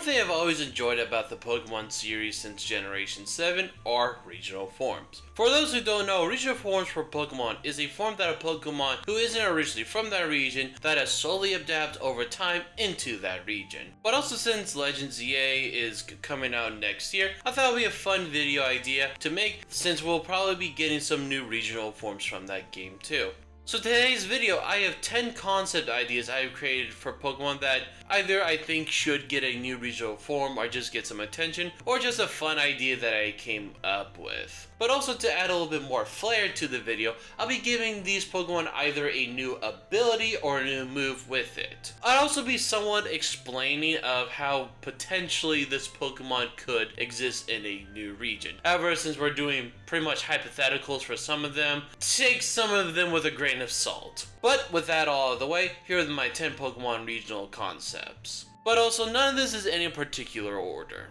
thing I've always enjoyed about the Pokemon series since Generation 7 are regional forms. For those who don't know, regional forms for Pokemon is a form that a Pokemon who isn't originally from that region that has slowly adapted over time into that region. But also since Legends Z-A is coming out next year, I thought it would be a fun video idea to make since we'll probably be getting some new regional forms from that game too. So today's video, I have 10 concept ideas I have created for Pokemon that either I think should get a new regional form or just get some attention, or just a fun idea that I came up with. But also to add a little bit more flair to the video, I'll be giving these Pokemon either a new ability or a new move with it. I'll also be somewhat explaining of how potentially this Pokemon could exist in a new region. However, since we're doing pretty much hypotheticals for some of them, take some of them with a grain of salt. But with that all out of the way, here are my 10 Pokemon regional concepts. But also none of this is in any particular order.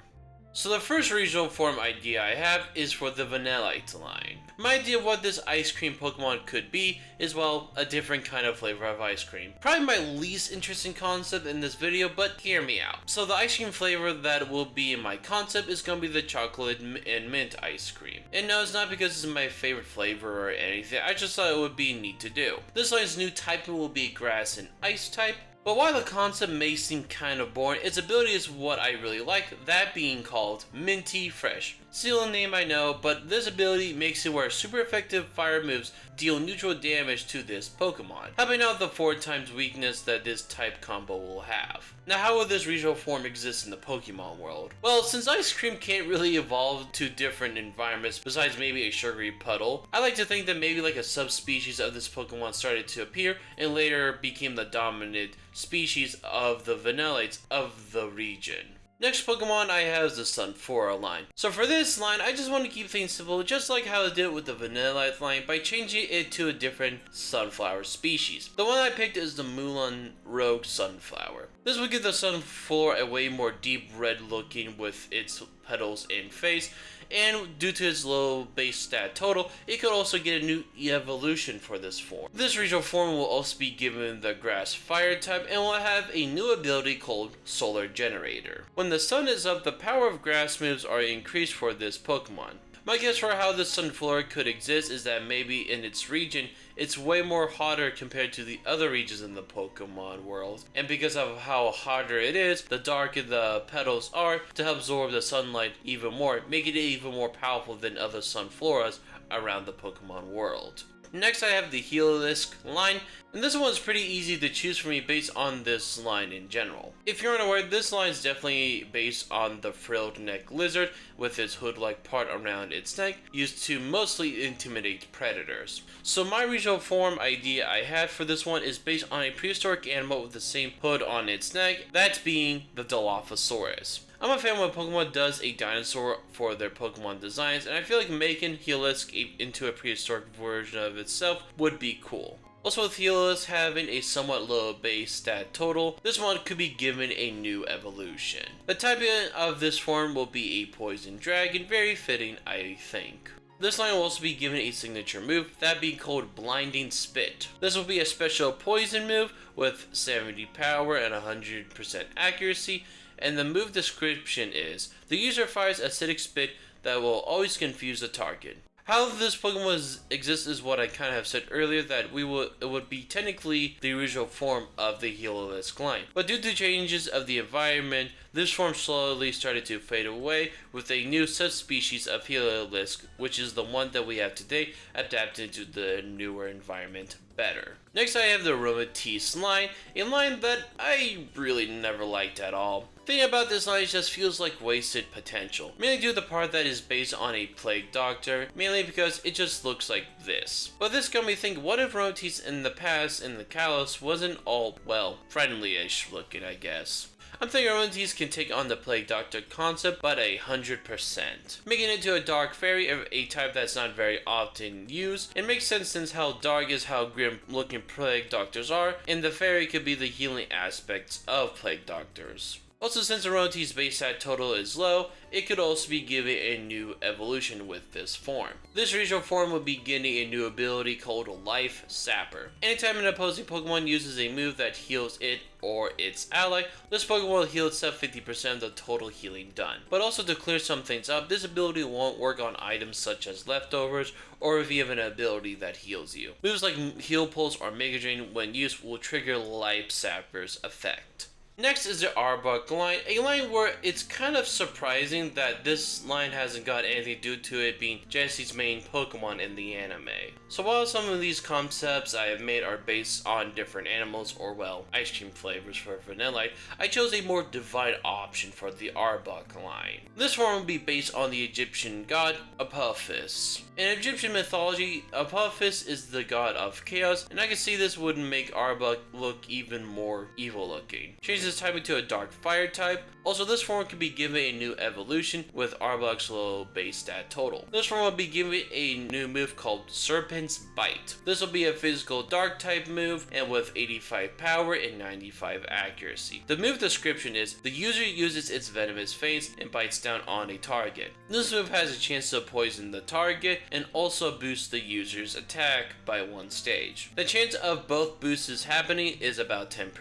So the first regional form idea I have is for the Vanillite line. My idea of what this ice cream Pokemon could be is, well, a different kind of flavor of ice cream. Probably my least interesting concept in this video, but hear me out. So the ice cream flavor that will be in my concept is going to be the chocolate and mint ice cream. And no, it's not because it's my favorite flavor or anything, I just thought it would be neat to do. This line's new type will be grass and ice type. But while the concept may seem kind of boring, its ability is what I really like, that being called Minty Fresh. Still a name I know, but this ability makes it where super effective fire moves deal neutral damage to this Pokemon, helping out the 4 times weakness that this type combo will have. Now how will this regional form exist in the Pokemon world? Well, since ice cream can't really evolve to different environments besides maybe a sugary puddle, I like to think that maybe like a subspecies of this Pokemon started to appear and later became the dominant species of the Vanillites of the region. Next Pokemon I have is the Sunflora line. So for this line, I just want to keep things simple, just like how I did with the Vanillite line by changing it to a different sunflower species. The one I picked is the Mulan Rogue Sunflower. This would give the Sunflora a way more deep red looking with its petals and face, and due to its low base stat total, it could also get a new evolution for this form. This regional form will also be given the grass fire type and will have a new ability called Solar Generator. When the sun is up, the power of grass moves are increased for this Pokemon. My guess for how the Sunflora could exist is that maybe in its region, it's way more hotter compared to the other regions in the Pokemon world. And because of how hotter it is, the darker the petals are to help absorb the sunlight even more, making it even more powerful than other Sunfloras around the Pokemon world. Next I have the Heliolisk line, and this one's pretty easy to choose for me based on this line in general. If you're unaware, this line is definitely based on the frilled neck lizard with its hood-like part around its neck, used to mostly intimidate predators. So my regional form idea I had for this one is based on a prehistoric animal with the same hood on its neck, that being the Dilophosaurus. I'm a fan when Pokemon does a dinosaur for their Pokemon designs, and I feel like making Heliolisk into a prehistoric version of itself would be cool. Also with Heliolisk having a somewhat low base stat total, this one could be given a new evolution. The type of this form will be a Poison Dragon, very fitting I think. This line will also be given a signature move, that being called Blinding Spit. This will be a special poison move with 70 power and 100% accuracy, and the move description is, the user fires acidic spit that will always confuse the target. How this Pokemon exists is what I kind of have said earlier, that it would be technically the original form of the Heliolisk line. But due to changes of the environment, this form slowly started to fade away with a new subspecies of Heliolisk, which is the one that we have today, adapted to the newer environment better. Next I have the Aromatisse line, a line that I really never liked at all. The thing about this line, it just feels like wasted potential, mainly due to the part that is based on a plague doctor, mainly because it just looks like this. But this got me thinking, what if Aromatisse in the past in the Kalos wasn't all, well, friendly-ish looking, I guess. I'm thinking Aromatisse can take on the Plague Doctor concept, but 100%. Making it into a Dark Fairy, a type that's not very often used. It makes sense since how dark is how grim looking Plague Doctors are, and the Fairy could be the healing aspects of Plague Doctors. Also, since Orochi's base stat total is low, it could also be given a new evolution with this form. This regional form will be getting a new ability called Life Sapper. Anytime an opposing Pokemon uses a move that heals it or its ally, this Pokemon will heal itself 50% of the total healing done. But also to clear some things up, this ability won't work on items such as leftovers or if you have an ability that heals you. Moves like Heal Pulse or Mega Drain when used will trigger Life Sapper's effect. Next is the Arbok line, a line where it's kind of surprising that this line hasn't got anything due to it being Jesse's main Pokemon in the anime. So while some of these concepts I have made are based on different animals or well, ice cream flavors for Vanillite, I chose a more divine option for the Arbok line. This form will be based on the Egyptian god Apophis. In Egyptian mythology, Apophis is the god of chaos, and I can see this would make Arbok look even more evil looking. Change this type into a dark fire type. Also, this form can be given a new evolution with Arbok's low base stat total. This form will be given a new move called Serpent's Bite. This will be a physical dark type move and with 85 power and 95 accuracy. The move description is the user uses its venomous fangs and bites down on a target. This move has a chance to poison the target and also boost the user's attack by 1 stage. The chance of both boosts happening is about 10%.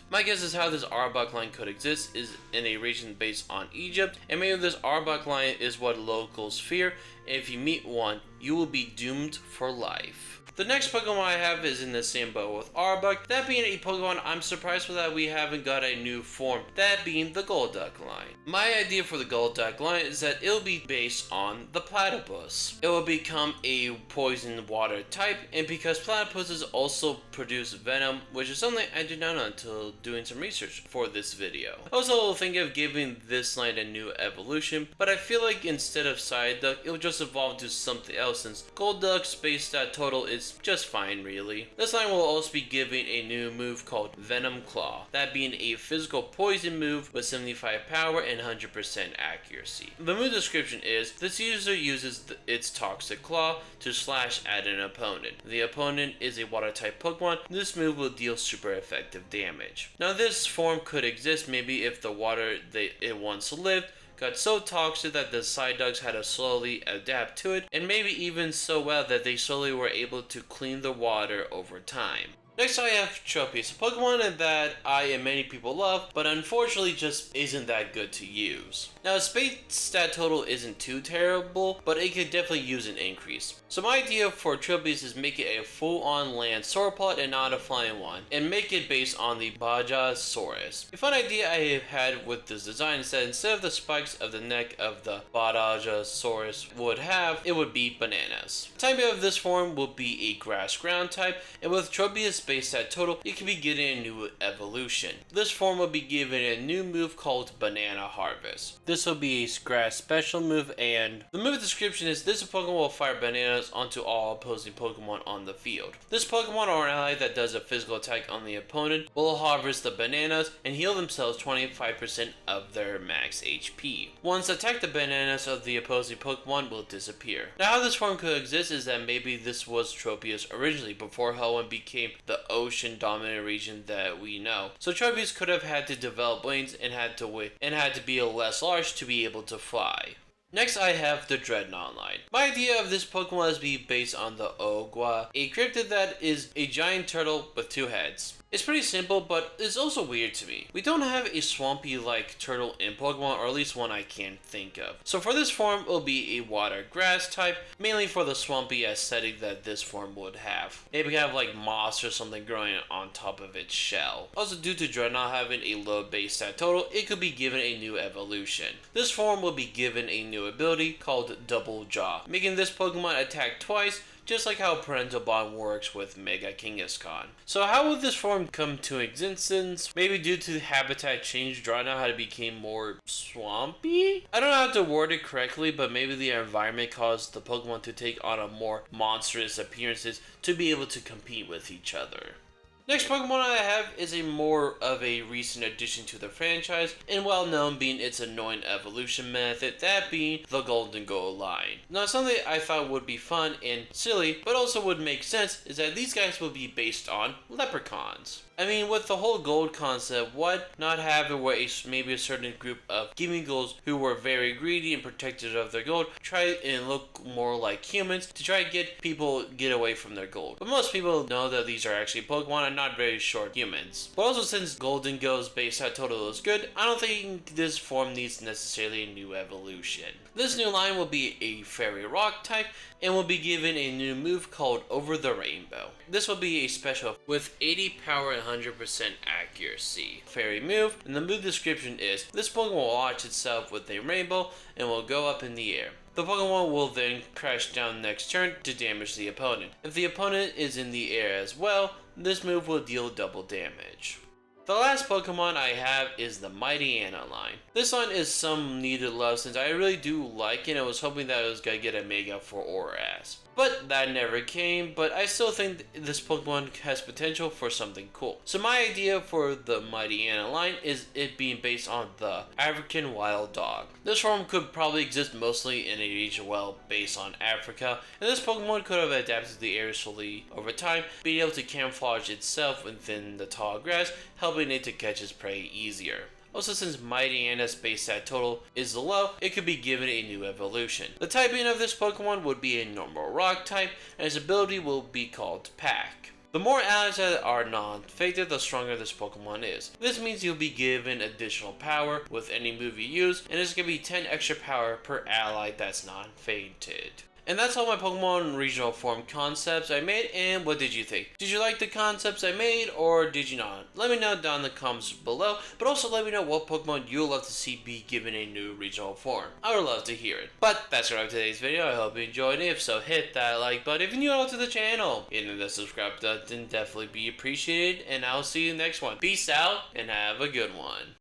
My guess is how this Arbok line could exist is in a region based on Egypt, and maybe this Arbok line is what locals fear, and if you meet one, you will be doomed for life. The next Pokemon I have is in the same boat with Arbok, that being a Pokemon I'm surprised that we haven't got a new form, that being the Golduck line. My idea for the Golduck line is that it will be based on the Platypus. It will become a poison water type, and because platypuses also produce venom, which is something I did not know until doing some research for this video. I was also thinking of giving this line a new evolution, but I feel like instead of Psyduck, it will just evolve to something else since Golduck's base stat total is just fine really. This line will also be given a new move called Venom Claw, that being a physical poison move with 75 power and 100% accuracy. The move description is, this user uses its Toxic Claw to slash at an opponent. The opponent is a water type Pokemon. This move will deal super effective damage. Now this form could exist maybe if the water it once lived got so toxic that the Psyducks had to slowly adapt to it, and maybe even so well that they slowly were able to clean the water over time. Next I have Tropius, a Pokemon that I and many people love, but unfortunately just isn't that good to use. Now its base stat total isn't too terrible, but it could definitely use an increase. So my idea for Tropius is make it a full-on land sauropod and not a flying one, and make it based on the Bajasaurus. A fun idea I have had with this design is that instead of the spikes of the neck of the Bajasaurus would have, it would be bananas. The type of this form will be a grass ground type, and with Tropius base stat total, it can be getting a new evolution. This form will be given a new move called Banana Harvest. This will be a grass special move, and the move description is this Pokemon will fire bananas onto all opposing Pokemon on the field. This Pokemon or an ally that does a physical attack on the opponent will harvest the bananas and heal themselves 25% of their max HP. Once attack, the bananas of the opposing Pokemon will disappear. Now how this form could exist is that maybe this was Tropius originally before Hoenn became the ocean dominant region that we know. So Tropius could have had to develop wings and had to be less large to be able to fly. Next I have the Dreadnought line. My idea of this Pokemon is to be based on the Ogwa, a cryptid that is a giant turtle with 2 heads. It's pretty simple, but it's also weird to me. We don't have a swampy-like turtle in Pokemon, or at least one I can think of. So for this form, it will be a water grass type, mainly for the swampy aesthetic that this form would have. Maybe have like moss or something growing on top of its shell. Also, due to Dreadnought having a low base stat total, it could be given a new evolution. This form will be given a new ability called Double Jaw, making this Pokemon attack twice, just like how Parental Bond works with Mega Kangaskhan. So how would this form come to existence? Maybe due to the habitat change, Dreadnought had become more swampy? I don't know how to word it correctly, but maybe the environment caused the Pokemon to take on a more monstrous appearances to be able to compete with each other. Next Pokemon I have is a more of a recent addition to the franchise, and well known being its annoying evolution method, that being the Golden Gold line. Now something I thought would be fun and silly, but also would make sense, is that these guys will be based on leprechauns. I mean, with the whole gold concept, what not have it where maybe a certain group of Gimmighosts who were very greedy and protective of their gold try and look more like humans to try to get away from their gold. But most people know that these are actually Pokemon and not very short humans. But also, since Golden Gold's base set total is good, I don't think this form needs necessarily a new evolution. This new line will be a Fairy Rock type and will be given a new move called Over the Rainbow. This will be a special with 80 power and 100% accuracy fairy move, and the move description is this Pokemon will launch itself with a rainbow and will go up in the air. The Pokemon will then crash down next turn to damage the opponent. If the opponent is in the air as well, this move will deal double damage. The last Pokemon I have is the Mighty Anna line. This line is some needed love since I really do like it and I was hoping that it was going to get a Mega for Oras. But that never came, but I still think this Pokemon has potential for something cool. So my idea for the Mighty Anna line is it being based on the African wild dog. This form could probably exist mostly in a region well based on Africa, and this Pokemon could have adapted to the area slowly over time, being able to camouflage itself within the tall grass, helping it to catch its prey easier. Also, since Mighty Anna's base stat total is low, it could be given a new evolution. The typing of this Pokemon would be a normal rock type, and its ability will be called Pack. The more allies that are non-fated, the stronger this Pokemon is. This means you'll be given additional power with any move you use, and it's going to be 10 extra power per ally that's non-fated. And that's all my Pokemon regional form concepts I made, and what did you think? Did you like the concepts I made, or did you not? Let me know down in the comments below, but also let me know what Pokemon you'd love to see be given a new regional form. I would love to hear it. But that's it for today's video. I hope you enjoyed it. If so, hit that like button. If you're new to the channel, hitting the subscribe button definitely be appreciated, and I'll see you next one. Peace out, and have a good one.